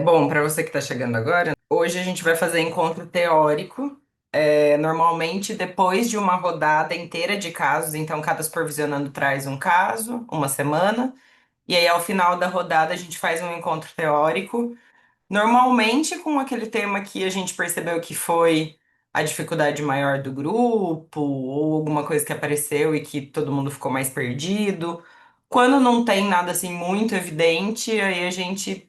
Bom, para você que está chegando agora, hoje a gente vai fazer encontro teórico. Normalmente depois de uma rodada inteira de casos, então cada supervisionando traz um caso, uma semana, e aí ao final da rodada a gente faz um encontro teórico, normalmente com aquele tema que a gente percebeu que foi a dificuldade maior do grupo, ou alguma coisa que apareceu e que todo mundo ficou mais perdido. Quando não tem nada assim muito evidente, aí a gente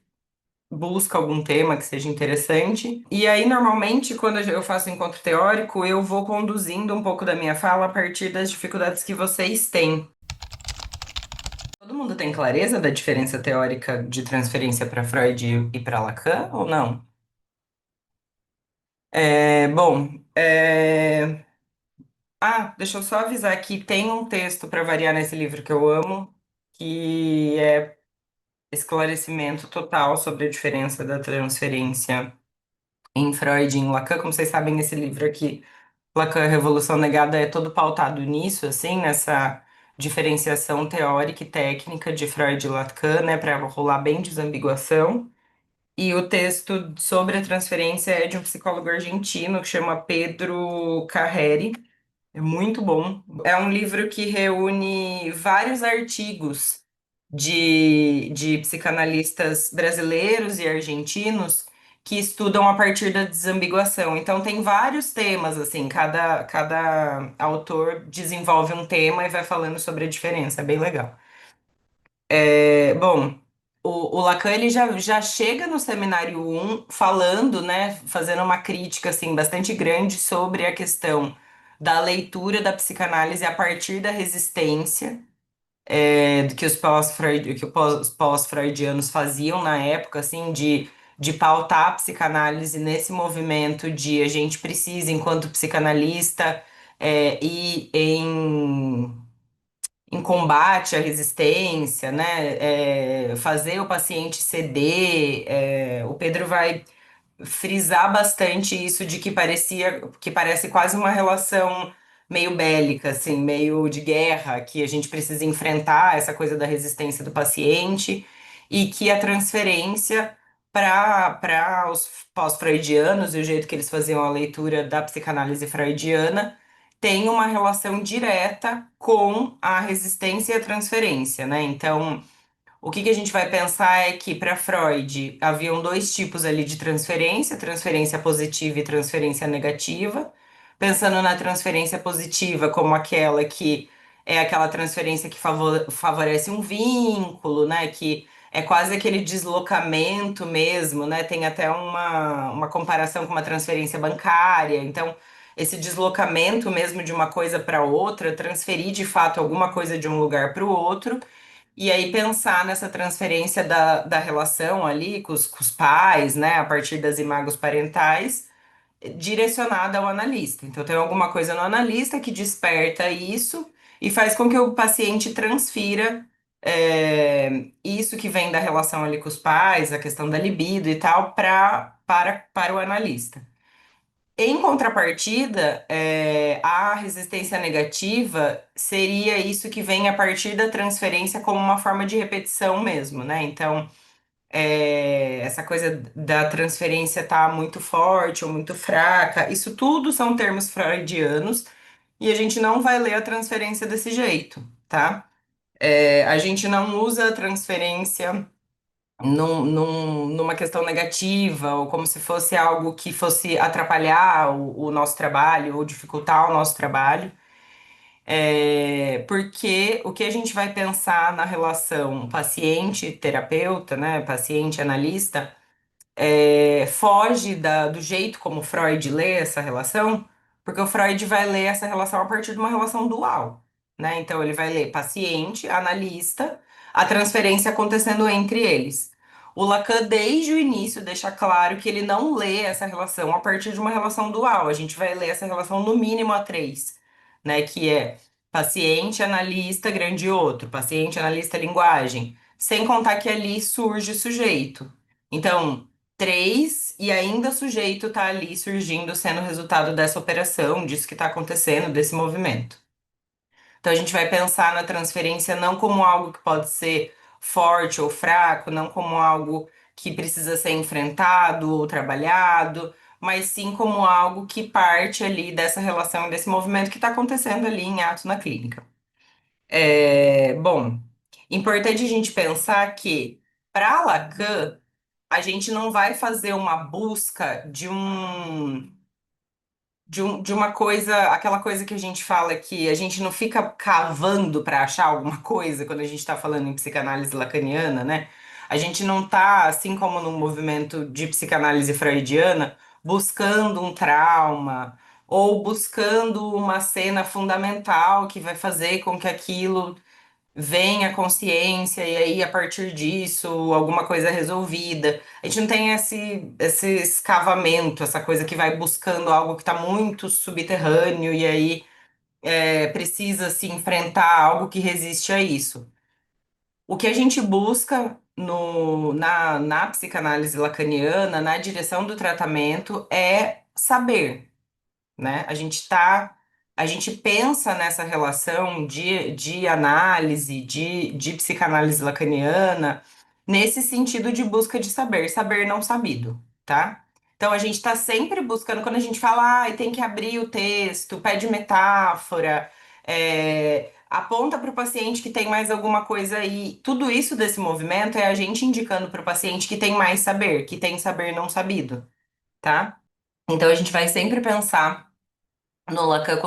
busca algum tema que seja interessante. E aí, normalmente, quando eu faço encontro teórico, eu vou conduzindo um pouco da minha fala a partir das dificuldades que vocês têm. Todo mundo tem clareza da diferença teórica de transferência para Freud e para Lacan, ou não? Bom, deixa eu só avisar que tem um texto para variar nesse livro que eu amo, que é esclarecimento total sobre a diferença da transferência em Freud e em Lacan. Como vocês sabem, esse livro aqui, Lacan, Revolução Negada, é todo pautado nisso, assim, nessa diferenciação teórica e técnica de Freud e Lacan, né, para rolar bem desambiguação. E o texto sobre a transferência é de um psicólogo argentino que chama Pedro Carreri. É muito bom. É um livro que reúne vários artigos de psicanalistas brasileiros e argentinos que estudam a partir da desambiguação. Então, tem vários temas, assim, cada autor desenvolve um tema e vai falando sobre a diferença. É bem legal. Bom, o Lacan ele já chega no seminário um falando, né, fazendo uma crítica assim bastante grande sobre a questão da leitura da psicanálise a partir da resistência do que os pós-freudianos faziam na época, assim, de pautar a psicanálise nesse movimento de a gente precisa, enquanto psicanalista, ir em combate à resistência, né? Fazer o paciente ceder. O Pedro vai frisar bastante isso de que parece quase uma relação meio bélica, assim, meio de guerra, que a gente precisa enfrentar essa coisa da resistência do paciente e que a transferência para os pós-freudianos e o jeito que eles faziam a leitura da psicanálise freudiana tem uma relação direta com a resistência e a transferência, né? Então, o que que a gente vai pensar é que para Freud haviam dois tipos ali de transferência, transferência positiva e transferência negativa. Pensando na transferência positiva como aquela que é aquela transferência que favorece um vínculo, né? Que é quase aquele deslocamento mesmo, né? Tem até uma comparação com uma transferência bancária. Então, esse deslocamento mesmo de uma coisa para outra, transferir de fato alguma coisa de um lugar para o outro. E aí pensar nessa transferência da relação ali com os pais, né, a partir das imagens parentais, direcionada ao analista. Então tem alguma coisa no analista que desperta isso e faz com que o paciente transfira isso que vem da relação ali com os pais, a questão da libido e tal, para o analista. Em contrapartida, a resistência negativa seria isso que vem a partir da transferência como uma forma de repetição mesmo, né? Então, essa coisa da transferência tá muito forte ou muito fraca, isso tudo são termos freudianos e a gente não vai ler a transferência desse jeito, tá? A gente não usa a transferência numa questão negativa, ou como se fosse algo que fosse atrapalhar o nosso trabalho, ou dificultar o nosso trabalho. Porque o que a gente vai pensar na relação paciente-terapeuta, né, paciente-analista, foge do jeito como Freud lê essa relação, porque o Freud vai ler essa relação a partir de uma relação dual, né? Então ele vai ler paciente, analista, a transferência acontecendo entre eles. O Lacan, desde o início, deixa claro que ele não lê essa relação a partir de uma relação dual. A gente vai ler essa relação no mínimo a três, né? Que é paciente, analista, grande outro, paciente, analista, linguagem. Sem contar que ali surge o sujeito. Então, três, e ainda o sujeito está ali surgindo, sendo resultado dessa operação, disso que está acontecendo, desse movimento. Então a gente vai pensar na transferência não como algo que pode ser forte ou fraco, não como algo que precisa ser enfrentado ou trabalhado, mas sim como algo que parte ali dessa relação, desse movimento que está acontecendo ali em ato na clínica. Bom, importante a gente pensar que para Lacan, a gente não vai fazer uma busca de uma coisa, aquela coisa que a gente fala que a gente não fica cavando para achar alguma coisa quando a gente está falando em psicanálise lacaniana, né? A gente não tá, assim como no movimento de psicanálise freudiana, buscando um trauma ou buscando uma cena fundamental que vai fazer com que aquilo vem a consciência e aí a partir disso alguma coisa é resolvida. A gente não tem esse escavamento, essa coisa que vai buscando algo que está muito subterrâneo e aí precisa se enfrentar algo que resiste a isso. O que a gente busca na psicanálise lacaniana, na direção do tratamento, é saber, né? A gente pensa nessa relação de análise, de psicanálise lacaniana, nesse sentido de busca de saber, saber não sabido, tá? Então a gente está sempre buscando, quando a gente fala, ah, tem que abrir o texto, pede metáfora, aponta para o paciente que tem mais alguma coisa aí. Tudo isso desse movimento é a gente indicando para o paciente que tem mais saber, que tem saber não sabido, tá? Então a gente vai sempre pensar no Lacan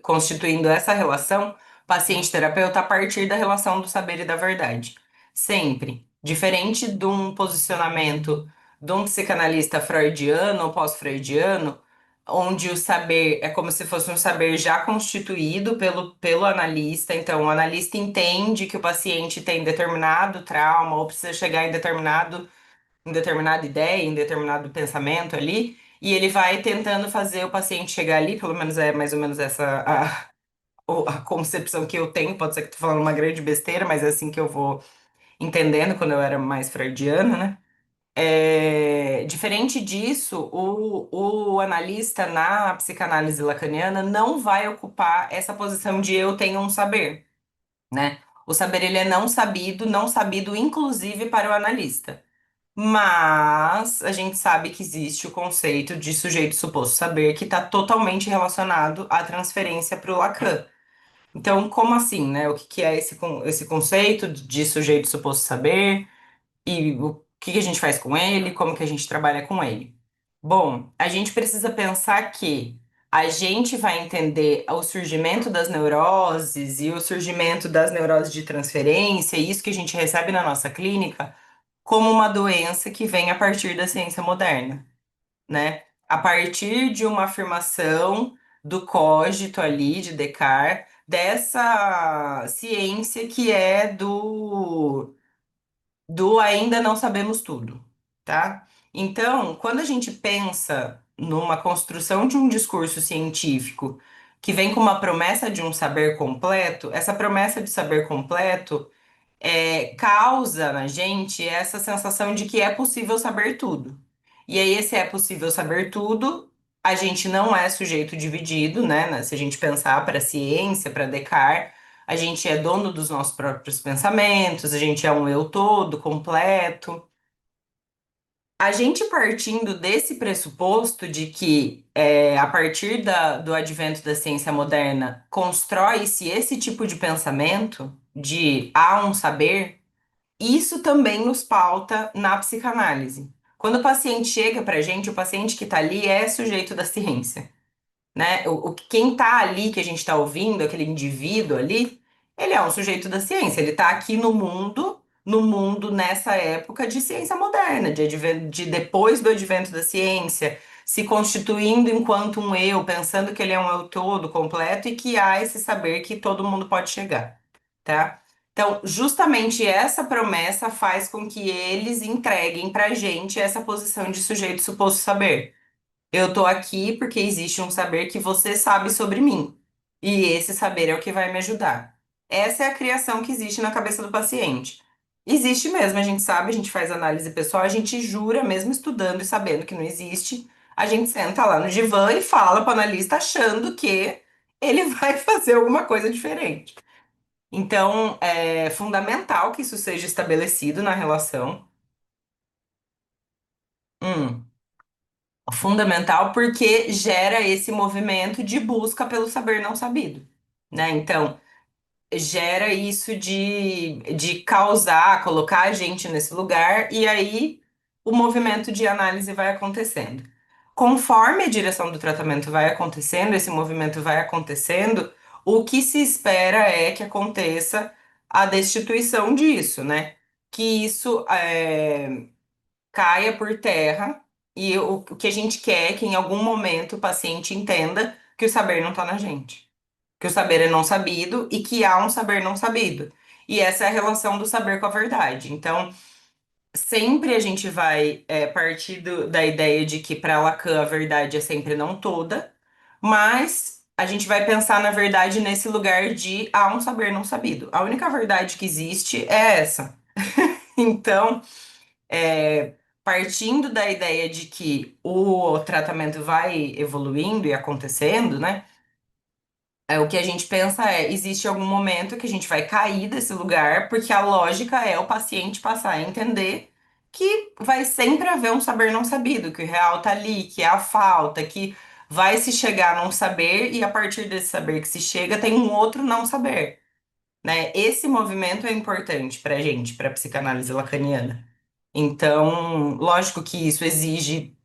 constituindo essa relação paciente-terapeuta a partir da relação do saber e da verdade. Sempre. Diferente de um posicionamento de um psicanalista freudiano ou pós-freudiano, onde o saber é como se fosse um saber já constituído pelo analista. Então, o analista entende que o paciente tem determinado trauma ou precisa chegar em determinada ideia, em determinado pensamento ali, e ele vai tentando fazer o paciente chegar ali, pelo menos é mais ou menos essa a concepção que eu tenho, pode ser que eu tô falando uma grande besteira, mas é assim que eu vou entendendo quando eu era mais freudiana, né? Diferente disso, o analista na psicanálise lacaniana não vai ocupar essa posição de eu tenho um saber, né? O saber ele é não sabido, não sabido inclusive para o analista. Mas a gente sabe que existe o conceito de sujeito suposto saber que está totalmente relacionado à transferência para o Lacan. Então, como assim, né? O que que é esse conceito de sujeito suposto saber e o que que a gente faz com ele, como que a gente trabalha com ele? Bom, a gente precisa pensar que a gente vai entender o surgimento das neuroses e o surgimento das neuroses de transferência, e isso que a gente recebe na nossa clínica como uma doença que vem a partir da ciência moderna, né? A partir de uma afirmação do cogito ali, de Descartes, dessa ciência que é do ainda não sabemos tudo, tá? Então, quando a gente pensa numa construção de um discurso científico que vem com uma promessa de um saber completo, essa promessa de saber completo causa na gente essa sensação de que é possível saber tudo. E aí, esse é possível saber tudo, a gente não é sujeito dividido, né? Se a gente pensar para a ciência, para Descartes, a gente é dono dos nossos próprios pensamentos, a gente é um eu todo, completo. A gente partindo desse pressuposto de que, a partir do advento da ciência moderna, constrói-se esse tipo de pensamento de há um saber. Isso também nos pauta na psicanálise. Quando o paciente chega para a gente, o paciente que está ali é sujeito da ciência, né? Quem está ali, que a gente está ouvindo, aquele indivíduo ali, ele é um sujeito da ciência. Ele está aqui no mundo nessa época de ciência moderna, de depois do advento da ciência, se constituindo enquanto um eu, pensando que ele é um eu todo, completo e que há esse saber que todo mundo pode chegar, tá? Então, justamente essa promessa faz com que eles entreguem pra gente essa posição de sujeito suposto saber. Eu tô aqui porque existe um saber que você sabe sobre mim. E esse saber é o que vai me ajudar. Essa é a criação que existe na cabeça do paciente. Existe mesmo, a gente sabe, a gente faz análise pessoal, a gente jura, mesmo estudando e sabendo que não existe, a gente senta lá no divã e fala para o analista achando que ele vai fazer alguma coisa diferente. Então, é fundamental que isso seja estabelecido na relação. Hum, fundamental porque gera esse movimento de busca pelo saber não sabido, né? Então, gera isso de causar, colocar a gente nesse lugar, e aí o movimento de análise vai acontecendo. Conforme a direção do tratamento vai acontecendo, esse movimento vai acontecendo, o que se espera é que aconteça a destituição disso, né? Que isso caia por terra, e o que a gente quer é que em algum momento o paciente entenda que o saber não está na gente, que o saber é não sabido e que há um saber não sabido. E essa é a relação do saber com a verdade. Então, sempre a gente vai partir da ideia de que para Lacan a verdade é sempre não toda, mas a gente vai pensar na verdade nesse lugar de há um saber não sabido. A única verdade que existe é essa. Então, partindo da ideia de que o tratamento vai evoluindo e acontecendo, né? O que a gente pensa é, existe algum momento que a gente vai cair desse lugar, porque a lógica é o paciente passar a entender que vai sempre haver um saber não sabido, que o real tá ali, que é a falta, que vai se chegar num saber e a partir desse saber que se chega tem um outro não saber, né? Esse movimento é importante pra gente, pra psicanálise lacaniana. Então, lógico que isso exige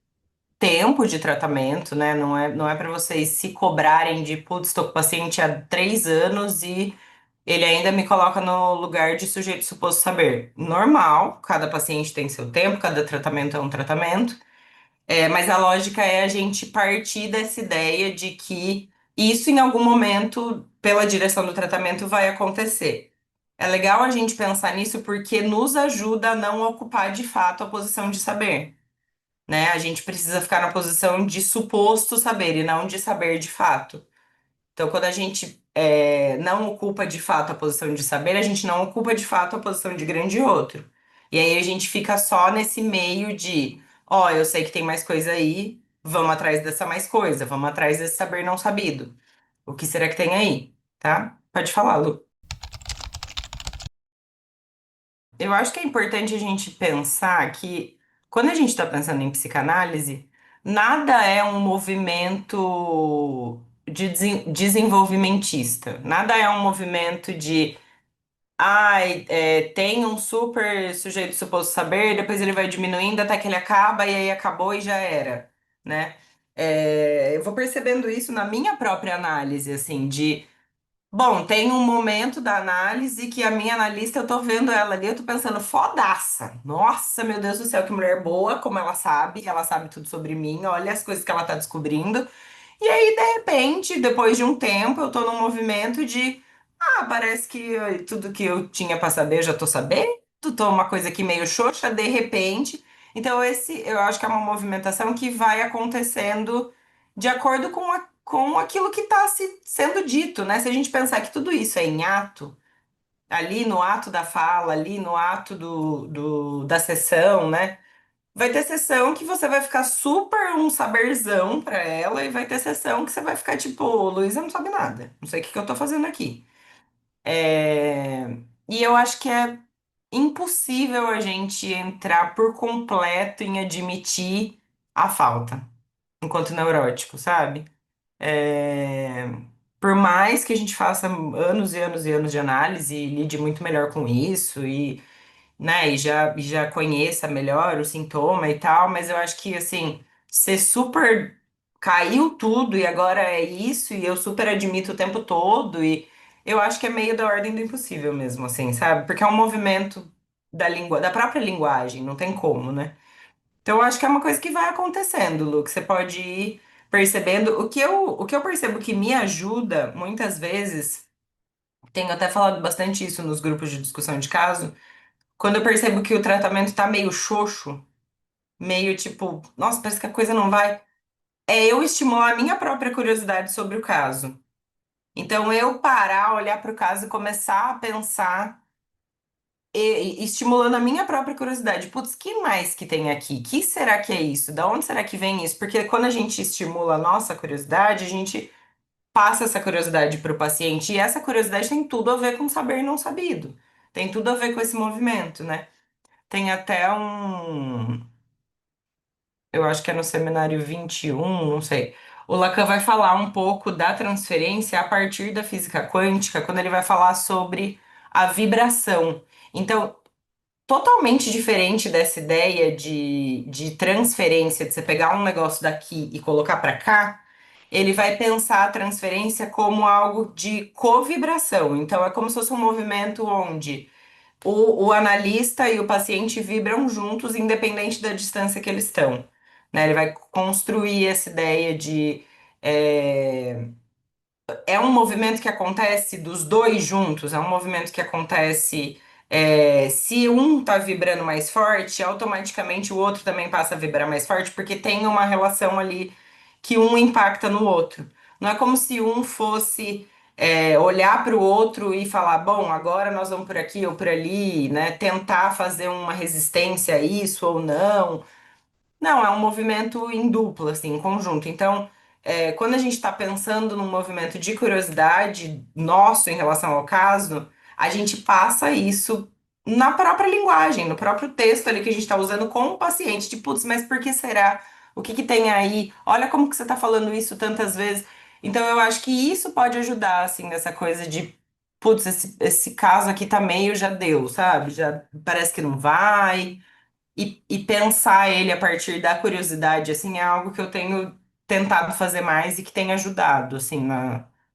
tempo de tratamento, né? Não é para vocês se cobrarem de, putz, estou com o paciente há 3 anos e ele ainda me coloca no lugar de sujeito suposto saber. Normal, cada paciente tem seu tempo, cada tratamento é um tratamento, mas a lógica é a gente partir dessa ideia de que isso em algum momento, pela direção do tratamento, vai acontecer. É legal a gente pensar nisso porque nos ajuda a não ocupar de fato a posição de saber, né? A gente precisa ficar na posição de suposto saber e não de saber de fato. Então, quando a gente não ocupa de fato a posição de saber, a gente não ocupa de fato a posição de grande outro. E aí a gente fica só nesse meio de, ó, eu sei que tem mais coisa aí, vamos atrás dessa mais coisa, vamos atrás desse saber não sabido. O que será que tem aí, tá? Pode falar, Lu. Eu acho que é importante a gente pensar que, quando a gente está pensando em psicanálise, nada é um movimento desenvolvimentista. Nada é um movimento de, ai, tem um super sujeito suposto saber, depois ele vai diminuindo até que ele acaba e aí acabou e já era, né? Eu vou percebendo isso na minha própria análise, assim, de bom, tem um momento da análise que a minha analista, eu tô vendo ela ali, eu tô pensando, fodaça. Nossa, meu Deus do céu, que mulher boa, como ela sabe tudo sobre mim, olha as coisas que ela tá descobrindo. E aí, de repente, depois de um tempo, eu tô num movimento de, parece que tudo que eu tinha pra saber, eu já tô sabendo, tô uma coisa aqui meio xoxa, de repente. Então, eu acho que é uma movimentação que vai acontecendo de acordo com aquilo que está sendo dito, né? Se a gente pensar que tudo isso é em ato, ali no ato da fala, ali no ato da sessão, né? Vai ter sessão que você vai ficar super um saberzão pra ela, e vai ter sessão que você vai ficar tipo, Luísa não sabe nada, não sei o que que eu tô fazendo aqui. É, E eu acho que é impossível a gente entrar por completo em admitir a falta, enquanto neurótico, sabe? É, Por mais que a gente faça anos e anos e anos de análise e lide muito melhor com isso e, né, e já conheça melhor o sintoma e tal, mas eu acho que, assim, ser super caiu tudo e agora é isso e eu super admito o tempo todo e eu acho que é meio da ordem do impossível mesmo, assim, sabe? Porque é um movimento da língua, da própria linguagem, não tem como, né? Então, eu acho que é uma coisa que vai acontecendo, Lu, que você pode ir percebendo. O que eu percebo que me ajuda, muitas vezes, tenho até falado bastante isso nos grupos de discussão de caso, quando eu percebo que o tratamento tá meio xoxo, meio tipo, nossa, parece que a coisa não vai, é eu estimular a minha própria curiosidade sobre o caso. Então, eu parar, olhar para o caso e começar a pensar estimulando a minha própria curiosidade. Putz, que mais que tem aqui? Que será que é isso? Da onde será que vem isso? Porque quando a gente estimula a nossa curiosidade, a gente passa essa curiosidade para o paciente, e essa curiosidade tem tudo a ver com saber não sabido, tem tudo a ver com esse movimento, né? Tem até um, eu acho que é no seminário 21, não sei. O Lacan vai falar um pouco da transferência a partir da física quântica, quando ele vai falar sobre a vibração. Então, totalmente diferente dessa ideia de transferência, de você pegar um negócio daqui e colocar para cá, ele vai pensar a transferência como algo de covibração. Então, é como se fosse um movimento onde o analista e o paciente vibram juntos, independente da distância que eles estão. Né? Ele vai construir essa ideia de. É, é um movimento que acontece dos dois juntos, é um movimento que acontece. Se um tá vibrando mais forte, automaticamente o outro também passa a vibrar mais forte, porque tem uma relação ali que um impacta no outro. Não é como se um fosse olhar para o outro e falar, bom, agora nós vamos por aqui ou por ali, né? Tentar fazer uma resistência a isso ou não. Não, é um movimento em dupla, assim, em conjunto. Então, quando a gente está pensando num movimento de curiosidade nosso em relação ao caso, a gente passa isso na própria linguagem, no próprio texto ali que a gente está usando com o paciente. Tipo, putz, mas por que será? O que que tem aí? Olha como que você está falando isso tantas vezes. Então, eu acho que isso pode ajudar, assim, nessa coisa de, putz, esse caso aqui tá meio já deu, sabe? Já parece que não vai. E pensar ele a partir da curiosidade, assim, é algo que eu tenho tentado fazer mais e que tem ajudado, assim,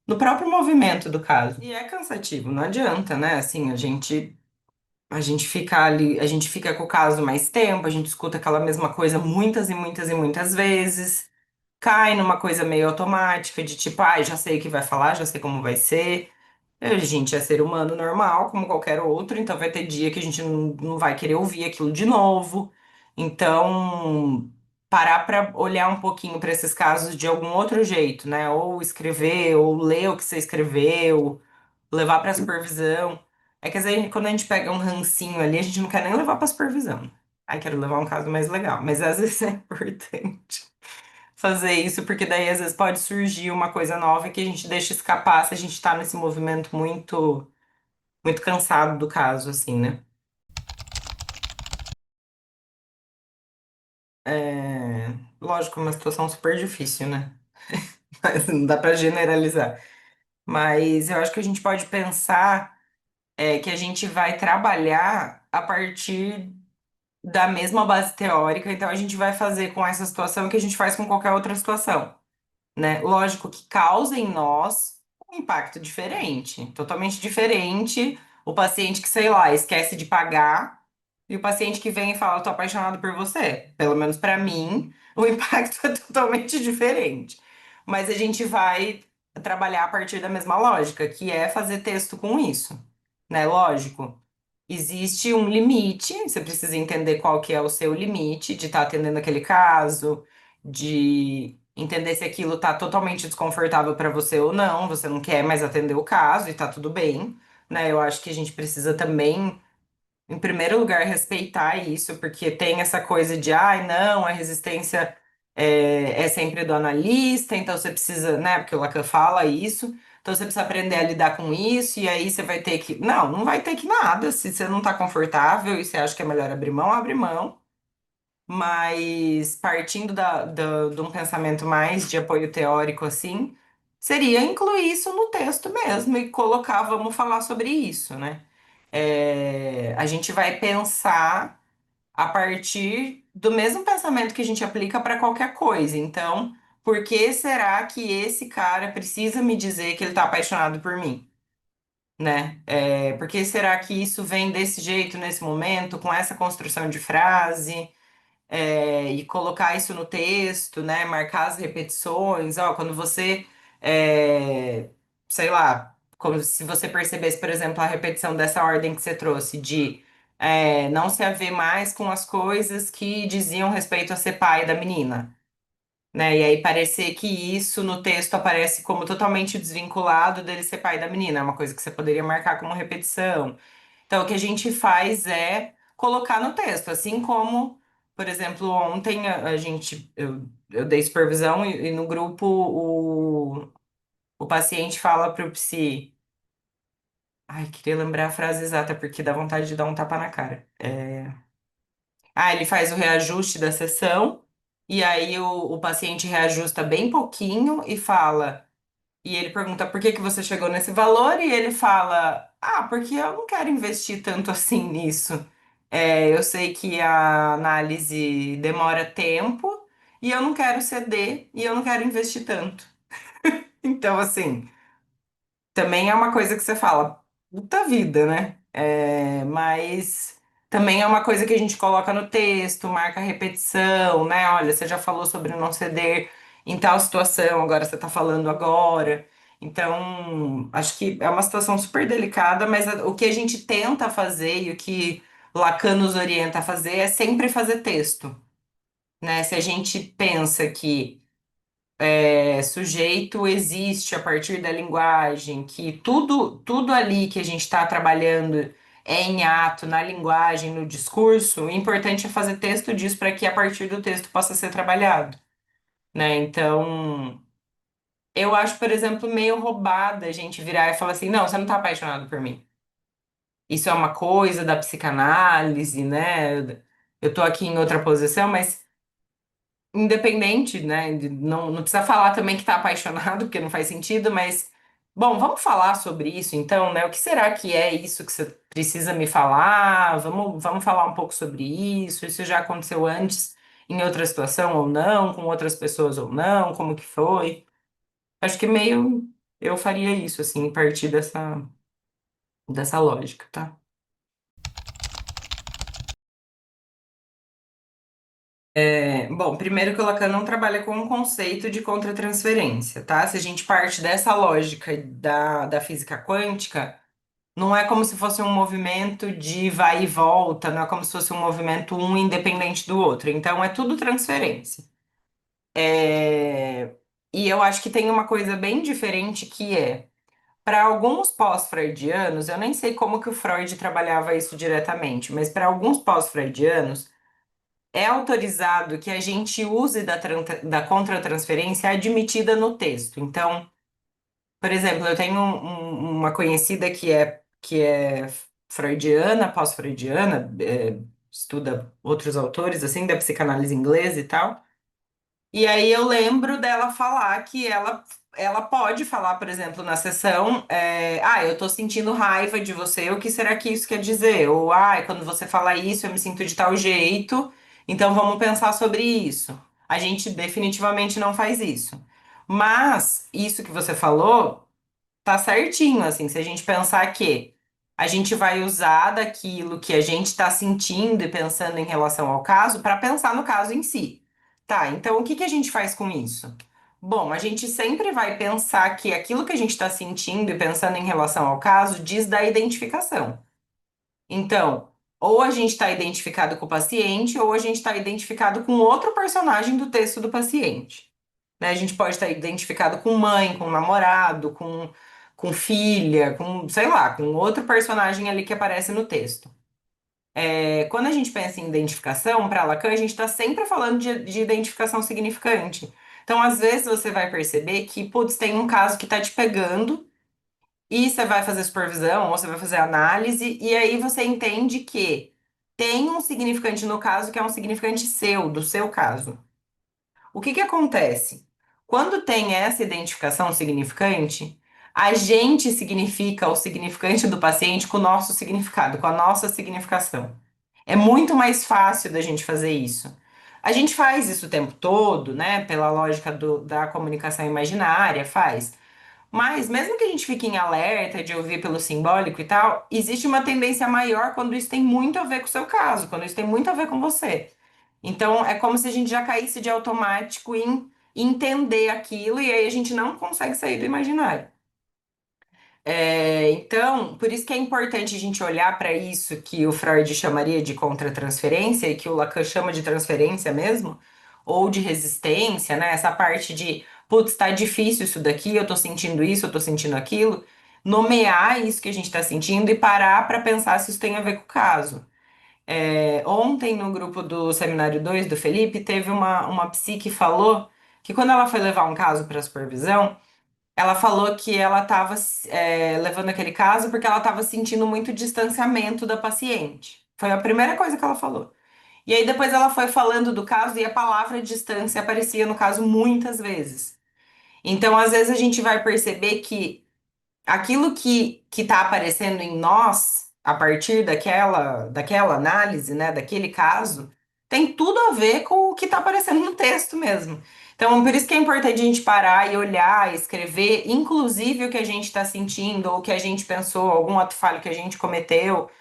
no próprio movimento do caso. E é cansativo, não adianta, né? Assim, a gente fica ali, a gente fica com o caso mais tempo, a gente escuta aquela mesma coisa muitas e muitas e muitas vezes, cai numa coisa meio automática de tipo, ai, já sei o que vai falar, já sei como vai ser. A gente é ser humano normal, como qualquer outro, então vai ter dia que a gente não vai querer ouvir aquilo de novo. Então, parar para olhar um pouquinho para esses casos de algum outro jeito, né? Ou escrever, ou ler o que você escreveu, levar para supervisão. É que às vezes quando a gente pega um rancinho ali, a gente não quer nem levar para supervisão. Ai, quero levar um caso mais legal, mas às vezes é importante fazer isso, porque daí às vezes pode surgir uma coisa nova que a gente deixa escapar se a gente tá nesse movimento muito cansado do caso, assim, né? É, lógico, é uma situação super difícil, né? Mas não dá pra generalizar. Mas eu acho que a gente pode pensar que a gente vai trabalhar a partir da mesma base teórica, então a gente vai fazer com essa situação o que a gente faz com qualquer outra situação. Né? Lógico que causa em nós um impacto diferente, totalmente diferente. O paciente que, sei lá, esquece de pagar e o paciente que vem e fala, eu tô apaixonado por você. Pelo menos para mim, o impacto é totalmente diferente. Mas a gente vai trabalhar a partir da mesma lógica, que é fazer texto com isso, né? Lógico. Existe um limite, você precisa entender qual que é o seu limite de estar atendendo aquele caso, de entender se aquilo tá totalmente desconfortável para você ou não, você não quer mais atender o caso e tá tudo bem, né? Eu acho que a gente precisa também, em primeiro lugar, respeitar isso, porque tem essa coisa de, ai, não, a resistência é sempre do analista, então você precisa, né? Porque o Lacan fala isso. Então você precisa aprender a lidar com isso, e aí você vai ter que. Não vai ter que nada. Se você não tá confortável e você acha que é melhor abrir mão, abre mão. Mas partindo de um pensamento mais de apoio teórico, assim, seria incluir isso no texto mesmo e colocar, vamos falar sobre isso, né? A gente vai pensar a partir do mesmo pensamento que a gente aplica para qualquer coisa. Então, por que será que esse cara precisa me dizer que ele está apaixonado por mim? Né? Por que será que isso vem desse jeito, nesse momento, com essa construção de frase? E colocar isso no texto, né? Marcar as repetições. Ó, quando você, é, sei lá, como se você percebesse, por exemplo, a repetição dessa ordem que você trouxe, de não se haver mais com as coisas que diziam respeito a ser pai da menina. Né? E aí parecer que isso no texto aparece como totalmente desvinculado dele ser pai da menina, é uma coisa que você poderia marcar como repetição. Então, o que a gente faz é colocar no texto, assim como, por exemplo, ontem eu dei supervisão e no grupo o paciente fala pro psi. Ai, queria lembrar a frase exata, porque dá vontade de dar um tapa na cara. Ele faz o reajuste da sessão, e aí o paciente reajusta bem pouquinho e fala. E ele pergunta por que que você chegou nesse valor, e ele fala: porque eu não quero investir tanto assim nisso. Eu sei que a análise demora tempo, e eu não quero ceder, e eu não quero investir tanto. Então, assim. Também é uma coisa que você fala, puta vida, né? Mas também é uma coisa que a gente coloca no texto, marca repetição, né? Olha, você já falou sobre não ceder em tal situação, agora você tá falando agora. Então, acho que é uma situação super delicada, mas o que a gente tenta fazer e o que Lacan nos orienta a fazer é sempre fazer texto, né? Se a gente pensa que sujeito existe a partir da linguagem, que tudo ali que a gente está trabalhando é em ato, na linguagem, no discurso, o importante é fazer texto disso para que a partir do texto possa ser trabalhado, né? Então, eu acho, por exemplo, meio roubada a gente virar e falar assim, não, você não está apaixonado por mim. Isso é uma coisa da psicanálise, né? Eu tô aqui em outra posição, mas independente, né? Não precisa falar também que tá apaixonado, porque não faz sentido, mas bom, vamos falar sobre isso então, né? O que será que é isso que você precisa me falar? Vamos falar um pouco sobre isso. Isso já aconteceu antes em outra situação ou não, com outras pessoas ou não, como que foi? Acho que meio eu faria isso, assim, a partir dessa lógica, tá? Bom, primeiro que o Lacan não trabalha com o conceito de contratransferência, tá? Se a gente parte dessa lógica da física quântica, não é como se fosse um movimento de vai e volta, não é como se fosse um movimento um independente do outro. Então, é tudo transferência. É, E eu acho que tem uma coisa bem diferente que é, para alguns pós-freudianos, eu nem sei como que o Freud trabalhava isso diretamente, mas para alguns pós-freudianos, é autorizado que a gente use da contratransferência admitida no texto. Então, por exemplo, eu tenho uma conhecida que é freudiana, pós-freudiana, estuda outros autores, assim, da psicanálise inglesa e tal. E aí eu lembro dela falar que ela pode falar, por exemplo, na sessão, eu tô sentindo raiva de você, o que será que isso quer dizer? Ou, quando você fala isso, eu me sinto de tal jeito, então vamos pensar sobre isso. A gente definitivamente não faz isso. Mas isso que você falou tá certinho, assim, se a gente pensar que a gente vai usar daquilo que a gente está sentindo e pensando em relação ao caso para pensar no caso em si. Tá, então o que que a gente faz com isso? Bom, a gente sempre vai pensar que aquilo que a gente está sentindo e pensando em relação ao caso diz da identificação. Então, ou a gente está identificado com o paciente, ou a gente está identificado com outro personagem do texto do paciente, né? A gente pode estar identificado com mãe, com namorado, com filha, com, sei lá, com outro personagem ali que aparece no texto. Quando a gente pensa em identificação, para Lacan, a gente está sempre falando de identificação significante. Então, às vezes, você vai perceber que, putz, tem um caso que está te pegando, e você vai fazer supervisão, ou você vai fazer análise, e aí você entende que tem um significante no caso que é um significante seu, do seu caso. O que que acontece? Quando tem essa identificação significante, a gente significa o significante do paciente com o nosso significado, com a nossa significação. É muito mais fácil da gente fazer isso. A gente faz isso o tempo todo, né? Pela lógica da comunicação imaginária, faz. Mas mesmo que a gente fique em alerta de ouvir pelo simbólico e tal, existe uma tendência maior quando isso tem muito a ver com o seu caso, quando isso tem muito a ver com você. Então, é como se a gente já caísse de automático em entender aquilo e aí a gente não consegue sair do imaginário. Então, por isso que é importante a gente olhar para isso que o Freud chamaria de contratransferência e que o Lacan chama de transferência mesmo, ou de resistência, né? Essa parte de, putz, tá difícil isso daqui, eu tô sentindo isso, eu tô sentindo aquilo. Nomear isso que a gente está sentindo e parar para pensar se isso tem a ver com o caso. Ontem, no grupo do Seminário 2 do Felipe, teve uma psi que falou que quando ela foi levar um caso para supervisão, Ela falou que ela estava levando aquele caso porque ela estava sentindo muito distanciamento da paciente. Foi a primeira coisa que ela falou. E aí depois ela foi falando do caso e a palavra distância aparecia no caso muitas vezes. Então, às vezes a gente vai perceber que aquilo que está aparecendo em nós, a partir daquela análise, né, daquele caso, tem tudo a ver com o que está aparecendo no texto mesmo. Então, por isso que é importante a gente parar e olhar, escrever, inclusive o que a gente está sentindo, ou o que a gente pensou, algum ato falho que a gente cometeu.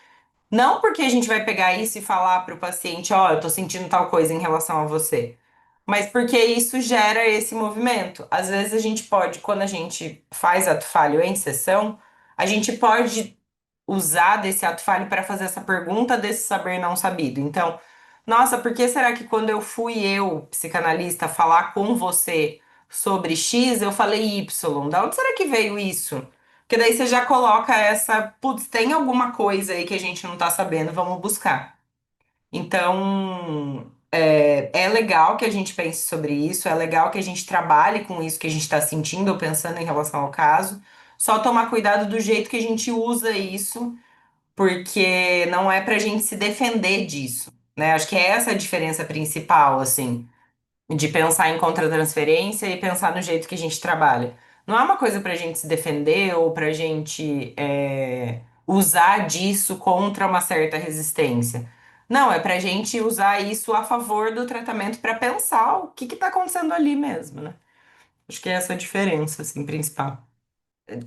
Não porque a gente vai pegar isso e falar para o paciente, ó, eu tô sentindo tal coisa em relação a você. Mas porque isso gera esse movimento. Às vezes a gente pode, quando a gente faz ato falho em sessão, a gente pode usar desse ato falho para fazer essa pergunta desse saber não sabido. Então, nossa, por que será que quando eu, psicanalista, falar com você sobre X, eu falei Y? Da onde será que veio isso? Porque daí você já coloca essa, putz, tem alguma coisa aí que a gente não tá sabendo, vamos buscar. Então, é legal que a gente pense sobre isso, é legal que a gente trabalhe com isso que a gente está sentindo ou pensando em relação ao caso. Só tomar cuidado do jeito que a gente usa isso, porque não é pra gente se defender disso, né? Acho que é essa a diferença principal, assim, de pensar em contratransferência e pensar no jeito que a gente trabalha. Não é uma coisa pra gente se defender ou pra gente usar disso contra uma certa resistência. Não, é pra gente usar isso a favor do tratamento pra pensar o que tá acontecendo ali mesmo, né? Acho que é essa a diferença, assim, principal.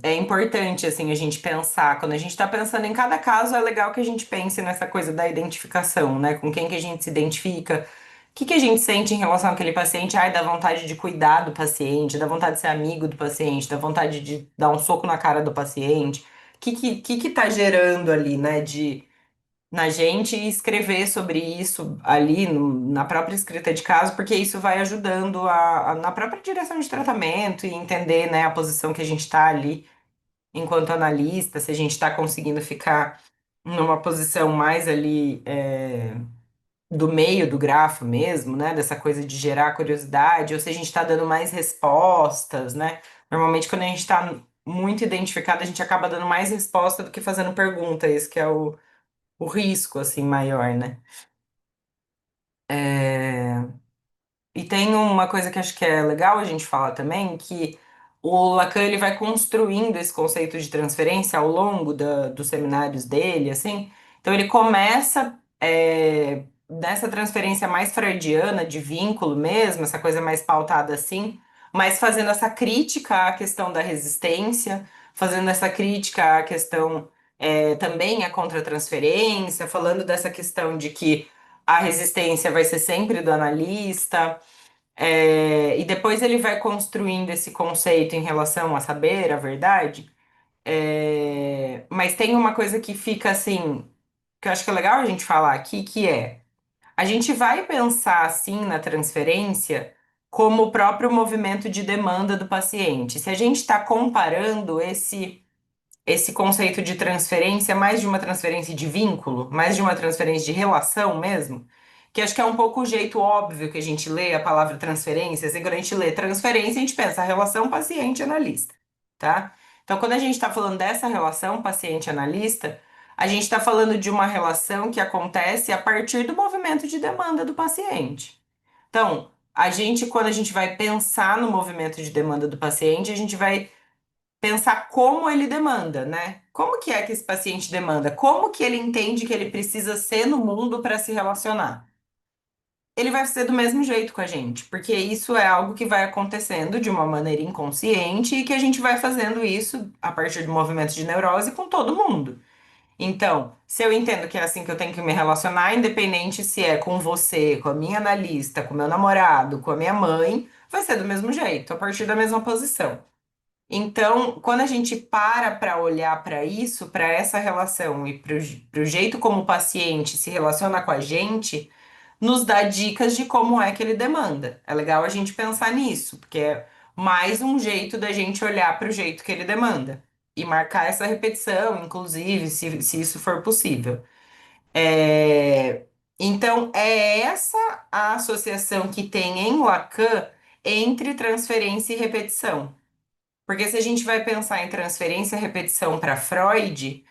É importante, assim, a gente pensar. Quando a gente está pensando em cada caso, é legal que a gente pense nessa coisa da identificação, né? Com quem que a gente se identifica, o que que a gente sente em relação àquele paciente. Ai, dá vontade de cuidar do paciente, dá vontade de ser amigo do paciente, dá vontade de dar um soco na cara do paciente. O que que tá gerando ali, né, na gente e escrever sobre isso ali na própria escrita de caso, porque isso vai ajudando na própria direção de tratamento e entender, né, a posição que a gente está ali enquanto analista, se a gente está conseguindo ficar numa posição mais ali do meio do grafo mesmo, né? Dessa coisa de gerar curiosidade, ou se a gente está dando mais respostas, né? Normalmente, quando a gente está muito identificado, a gente acaba dando mais resposta do que fazendo pergunta, esse que é o risco, assim, maior, né? É, E tem uma coisa que acho que é legal a gente falar também, que o Lacan ele vai construindo esse conceito de transferência ao longo dos seminários dele, assim. Então ele começa nessa transferência mais freudiana, de vínculo mesmo, essa coisa mais pautada assim, mas fazendo essa crítica à questão da resistência, fazendo essa crítica à questão também à contratransferência, falando dessa questão de que a resistência vai ser sempre do analista. E depois ele vai construindo esse conceito em relação a saber a verdade. Mas tem uma coisa que fica assim, que eu acho que é legal a gente falar aqui, que é a gente vai pensar assim na transferência como o próprio movimento de demanda do paciente. Se a gente está comparando esse conceito de transferência, mais de uma transferência de vínculo, mais de uma transferência de relação mesmo, que acho que é um pouco o jeito óbvio que a gente lê a palavra transferência, assim, quando a gente lê transferência, a gente pensa relação paciente-analista, tá? Então, quando a gente está falando dessa relação paciente-analista, a gente está falando de uma relação que acontece a partir do movimento de demanda do paciente. Então, quando a gente vai pensar no movimento de demanda do paciente, a gente vai pensar como ele demanda, né? Como que é que esse paciente demanda? Como que ele entende que ele precisa ser no mundo para se relacionar? Ele vai ser do mesmo jeito com a gente, porque isso é algo que vai acontecendo de uma maneira inconsciente e que a gente vai fazendo isso a partir do movimento de neurose com todo mundo. Então, se eu entendo que é assim que eu tenho que me relacionar, independente se é com você, com a minha analista, com o meu namorado, com a minha mãe, vai ser do mesmo jeito, a partir da mesma posição. Então, quando a gente para olhar para isso, para essa relação e para o jeito como o paciente se relaciona com a gente, nos dá dicas de como é que ele demanda. É legal a gente pensar nisso, porque é mais um jeito da gente olhar para o jeito que ele demanda e marcar essa repetição, inclusive, se isso for possível. É, Então, é essa a associação que tem em Lacan entre transferência e repetição. Porque se a gente vai pensar em transferência e repetição para Freud,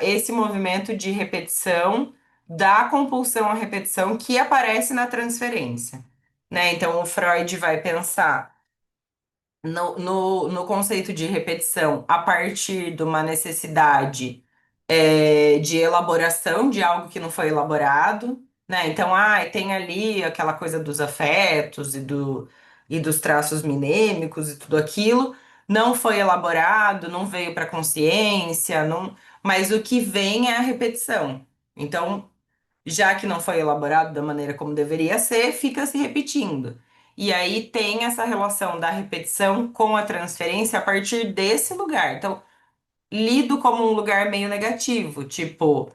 esse movimento de repetição da compulsão à repetição que aparece na transferência, né? Então o Freud vai pensar no conceito de repetição a partir de uma necessidade de elaboração de algo que não foi elaborado, né? Então, tem ali aquela coisa dos afetos e dos traços minêmicos e tudo aquilo, não foi elaborado, não veio para consciência, não, mas o que vem é a repetição. Então, já que não foi elaborado da maneira como deveria ser, fica se repetindo. E aí tem essa relação da repetição com a transferência a partir desse lugar. Então, lido como um lugar meio negativo, tipo,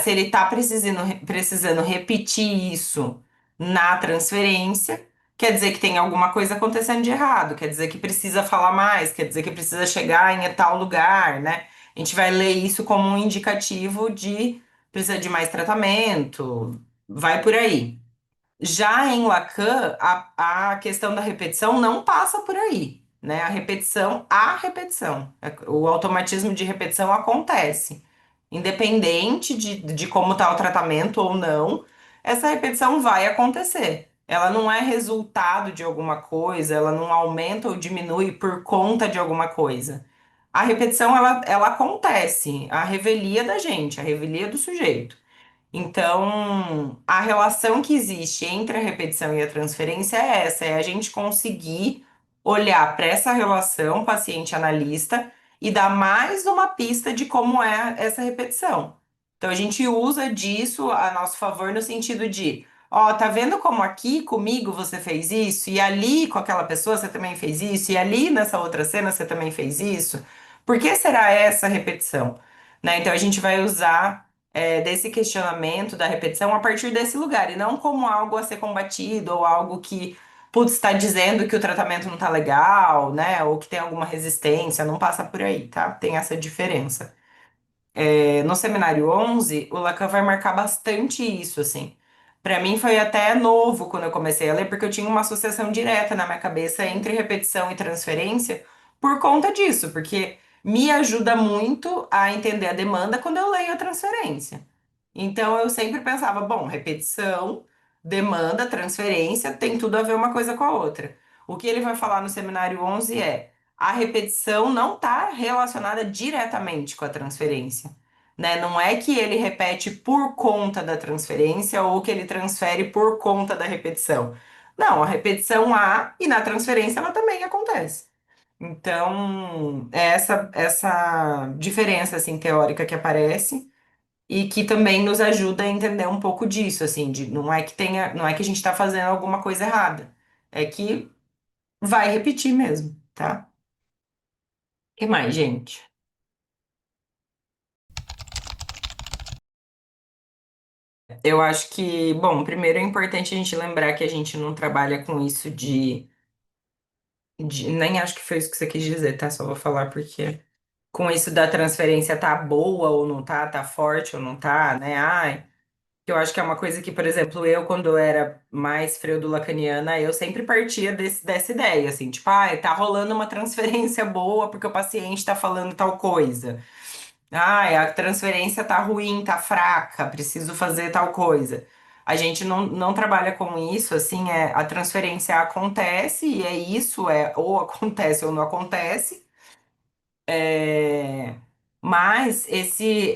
se ele tá precisando repetir isso na transferência, quer dizer que tem alguma coisa acontecendo de errado, quer dizer que precisa falar mais, quer dizer que precisa chegar em tal lugar, né? A gente vai ler isso como um indicativo de precisa de mais tratamento, vai por aí. Já em Lacan, a questão da repetição não passa por aí, né? A repetição. O automatismo de repetição acontece. Independente de como está o tratamento ou não, essa repetição vai acontecer. Ela não é resultado de alguma coisa, ela não aumenta ou diminui por conta de alguma coisa. A repetição, ela acontece, a revelia da gente, a revelia do sujeito. Então, a relação que existe entre a repetição e a transferência é essa, é a gente conseguir olhar para essa relação paciente-analista e dar mais uma pista de como é essa repetição. Então, a gente usa disso a nosso favor no sentido de, ó, tá vendo como aqui comigo você fez isso, e ali com aquela pessoa você também fez isso, e ali nessa outra cena você também fez isso? Por que será essa repetição? Né? Então, a gente vai usar desse questionamento da repetição a partir desse lugar, e não como algo a ser combatido ou algo que, putz, está dizendo que o tratamento não tá legal, né? Ou que tem alguma resistência, não passa por aí, tá? Tem essa diferença. No seminário 11 o Lacan vai marcar bastante isso, assim. Para mim foi até novo quando eu comecei a ler, porque eu tinha uma associação direta na minha cabeça entre repetição e transferência por conta disso, porque me ajuda muito a entender a demanda quando eu leio a transferência. Então eu sempre pensava, bom, repetição, demanda, transferência, tem tudo a ver uma coisa com a outra. O que ele vai falar no seminário 11 é: a repetição não está relacionada diretamente com a transferência, né? Não é que ele repete por conta da transferência ou que ele transfere por conta da repetição. Não, a repetição há e na transferência ela também acontece. Então, é essa diferença assim teórica que aparece e que também nos ajuda a entender um pouco disso, assim, de não é que a gente está fazendo alguma coisa errada, é que vai repetir mesmo, tá? O que mais, gente? Eu acho que, bom, primeiro é importante a gente lembrar que a gente não trabalha com isso nem acho que foi isso que você quis dizer, tá? Só vou falar porque com isso da transferência tá boa ou não tá, tá forte ou não tá, né? Ai, eu acho que é uma coisa que, por exemplo, eu, quando eu era mais freudo-lacaniana, eu sempre partia dessa ideia, assim, tipo, tá rolando uma transferência boa porque o paciente tá falando tal coisa. A transferência tá ruim, tá fraca, preciso fazer tal coisa. A gente não trabalha com isso, assim, a transferência acontece e é isso, ou acontece ou não acontece. É, Mas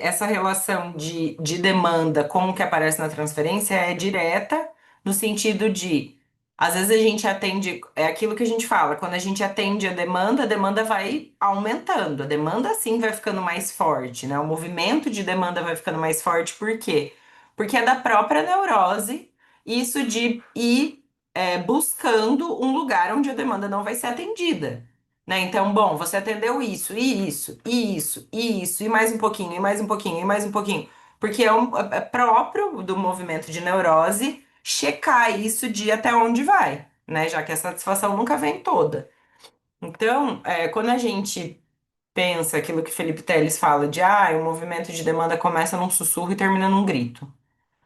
essa relação de demanda com o que aparece na transferência é direta, no sentido de, às vezes a gente atende, é aquilo que a gente fala, quando a gente atende a demanda vai aumentando, a demanda sim vai ficando mais forte, né? O movimento de demanda vai ficando mais forte, por quê? Porque é da própria neurose, isso de ir buscando um lugar onde a demanda não vai ser atendida, né? Então, bom, você atendeu isso, e isso, e isso, e isso, e mais um pouquinho, e mais um pouquinho, e mais um pouquinho. Porque é próprio do movimento de neurose checar isso de até onde vai, né? Já que a satisfação nunca vem toda. Então, quando a gente pensa aquilo que Felipe Telles fala de o movimento de demanda começa num sussurro e termina num grito.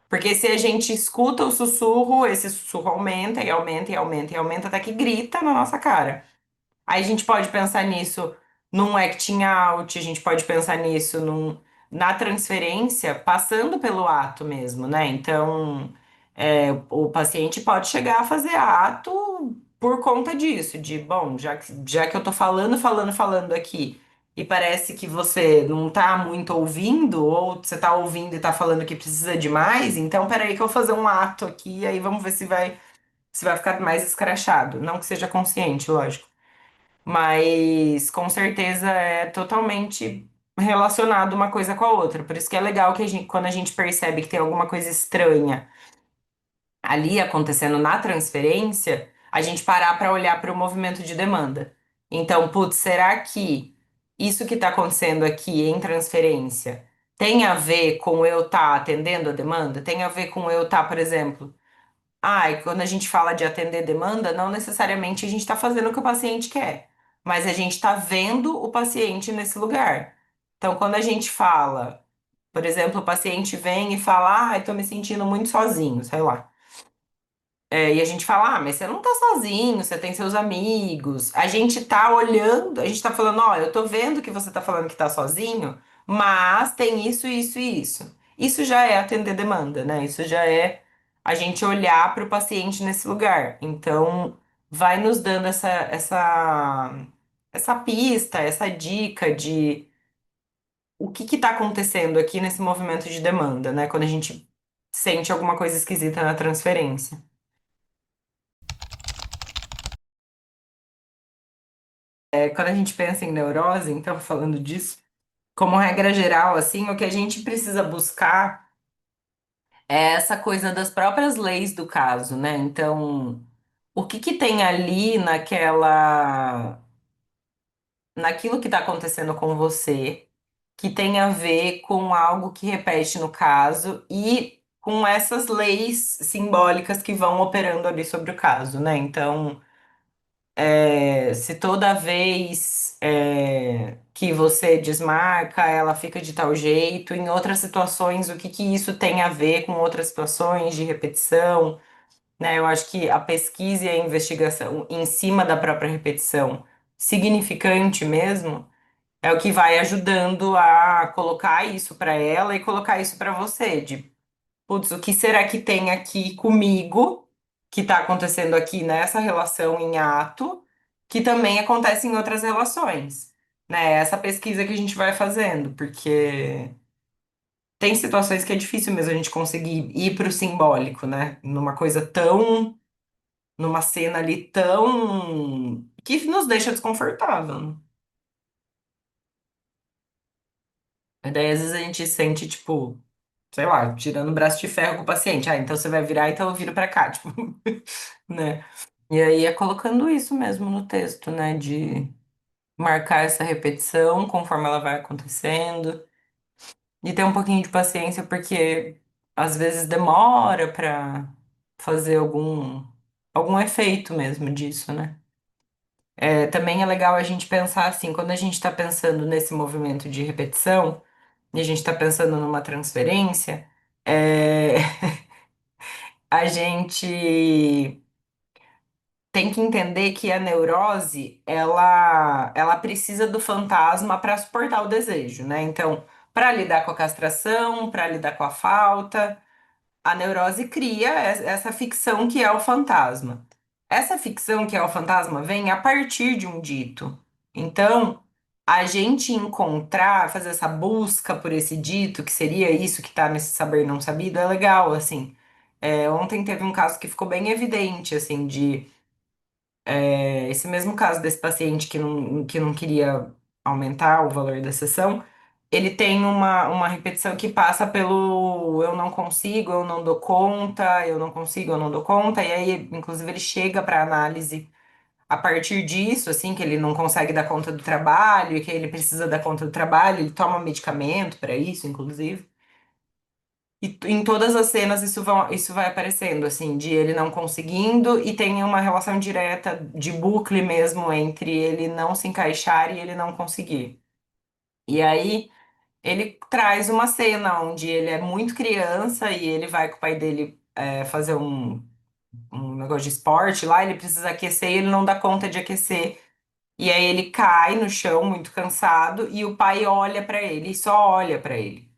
Porque se a gente escuta o sussurro, esse sussurro aumenta e aumenta e aumenta e aumenta até que grita na nossa cara. Aí a gente pode pensar nisso num acting out, a gente pode pensar nisso na transferência, passando pelo ato mesmo, né? Então, o paciente pode chegar a fazer ato por conta disso, de, bom, já que eu tô falando aqui, e parece que você não tá muito ouvindo, ou você tá ouvindo e tá falando que precisa de mais, então peraí que eu vou fazer um ato aqui, aí vamos ver se vai ficar mais escrachado. Não que seja consciente, lógico. Mas com certeza é totalmente relacionado uma coisa com a outra. Por isso que é legal que quando a gente percebe que tem alguma coisa estranha ali acontecendo na transferência, a gente parar para olhar para o movimento de demanda. Então, putz, será que isso que está acontecendo aqui em transferência tem a ver com eu estar atendendo a demanda? Tem a ver com eu estar, por exemplo, e quando a gente fala de atender demanda, não necessariamente a gente está fazendo o que o paciente quer, mas a gente está vendo o paciente nesse lugar. Então, quando a gente fala, por exemplo, o paciente vem e fala, estou me sentindo muito sozinho, sei lá. E a gente fala, mas você não tá sozinho, você tem seus amigos. A gente tá olhando, a gente tá falando, ó, eu tô vendo que você tá falando que tá sozinho, mas tem isso, isso e isso. Isso já é atender demanda, né? Isso já é a gente olhar para o paciente nesse lugar. Então, vai nos dando essa pista, essa dica de o que que tá acontecendo aqui nesse movimento de demanda, né? Quando a gente sente alguma coisa esquisita na transferência. Quando a gente pensa em neurose, então, falando disso, como regra geral, assim, o que a gente precisa buscar é essa coisa das próprias leis do caso, né? Então, o que que tem ali naquilo que está acontecendo com você, que tem a ver com algo que repete no caso e com essas leis simbólicas que vão operando ali sobre o caso, né? Então, se toda vez que você desmarca, ela fica de tal jeito, em outras situações, o que que isso tem a ver com outras situações de repetição, né? Eu acho que a pesquisa e a investigação em cima da própria repetição, significante mesmo, é o que vai ajudando a colocar isso para ela e colocar isso para você, de putz, o que será que tem aqui comigo, que está acontecendo aqui nessa relação em ato, que também acontece em outras relações, né? Essa pesquisa que a gente vai fazendo, porque tem situações que é difícil mesmo a gente conseguir ir para o simbólico, né? Numa cena ali tão, que nos deixa desconfortável, né? E daí às vezes a gente sente, tipo, sei lá, tirando o braço de ferro com o paciente. Então você vai virar, então eu viro pra cá, tipo, né? E aí é colocando isso mesmo no texto, né? De marcar essa repetição conforme ela vai acontecendo. E ter um pouquinho de paciência, porque às vezes demora pra fazer algum efeito mesmo disso, né? Também é legal a gente pensar assim, quando a gente está pensando nesse movimento de repetição, e a gente está pensando numa transferência, é, a gente tem que entender que a neurose, ela precisa do fantasma para suportar o desejo, né? Então, para lidar com a castração, para lidar com a falta, a neurose cria essa ficção que é o fantasma. Essa ficção que é o fantasma vem a partir de um dito. Então, a gente encontrar, fazer essa busca por esse dito, que seria isso que está nesse saber não sabido, é legal, assim. Ontem teve um caso que ficou bem evidente, assim, de esse mesmo caso desse paciente que não queria aumentar o valor da sessão, ele tem uma repetição que passa pelo eu não consigo, eu não dou conta, eu não consigo, eu não dou conta, e aí, inclusive, ele chega para análise a partir disso, assim, que ele não consegue dar conta do trabalho, e que ele precisa dar conta do trabalho, ele toma medicamento para isso, inclusive. E em todas as cenas isso vai aparecendo, assim, de ele não conseguindo, e tem uma relação direta de bucle mesmo entre ele não se encaixar e ele não conseguir. E aí ele traz uma cena onde ele é muito criança e ele vai com o pai dele fazer um negócio de esporte lá, ele precisa aquecer e ele não dá conta de aquecer. E aí ele cai no chão, muito cansado, e o pai olha pra ele, e só olha pra ele.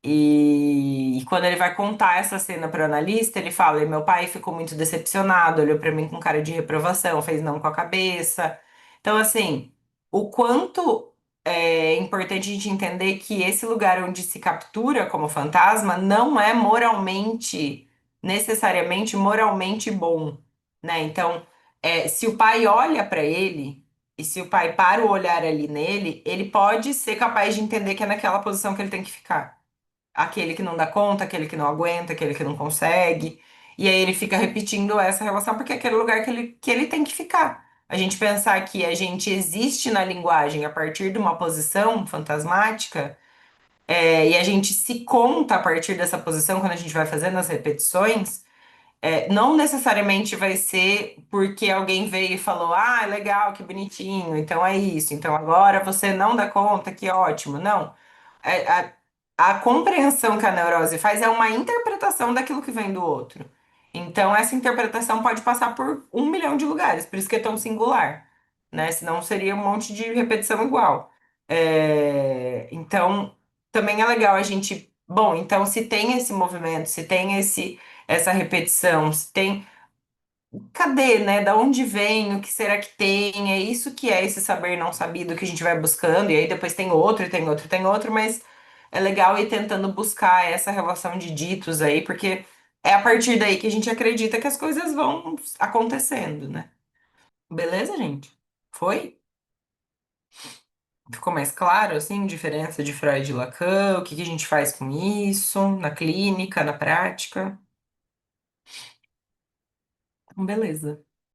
E quando ele vai contar essa cena para o analista, ele fala: "E meu pai ficou muito decepcionado, olhou para mim com cara de reprovação, fez não com a cabeça." Então, assim, o quanto é importante a gente entender que esse lugar onde se captura como fantasma não é moralmente, necessariamente moralmente bom, né? Então, se o pai olha para ele. E se o pai para o olhar ali nele, ele pode ser capaz de entender que é naquela posição que ele tem que ficar, aquele que não dá conta, aquele que não aguenta, aquele que não consegue. E aí ele fica repetindo essa relação porque é aquele lugar que ele tem que ficar. A gente pensar que a gente existe na linguagem a partir de uma posição fantasmática, e a gente se conta a partir dessa posição quando a gente vai fazendo as repetições, não necessariamente vai ser porque alguém veio e falou: "Ah, legal, que bonitinho, então é isso, então agora você não dá conta, que ótimo." Não. É, a compreensão que a neurose faz é uma interpretação daquilo que vem do outro. Então, essa interpretação pode passar por um milhão de lugares, por isso que é tão singular, né? Senão seria um monte de repetição igual. Então, também é legal a gente. Bom, então, se tem esse movimento, se tem essa repetição, se tem. Cadê, né? Da onde vem? O que será que tem? É isso que é esse saber não sabido que a gente vai buscando, e aí depois tem outro, e tem outro, e tem outro, mas é legal ir tentando buscar essa relação de ditos aí, porque é a partir daí que a gente acredita que as coisas vão acontecendo, né? Beleza, gente? Foi? Ficou mais claro, assim, diferença de Freud e Lacan, o que que a gente faz com isso, na clínica, na prática? Então, beleza.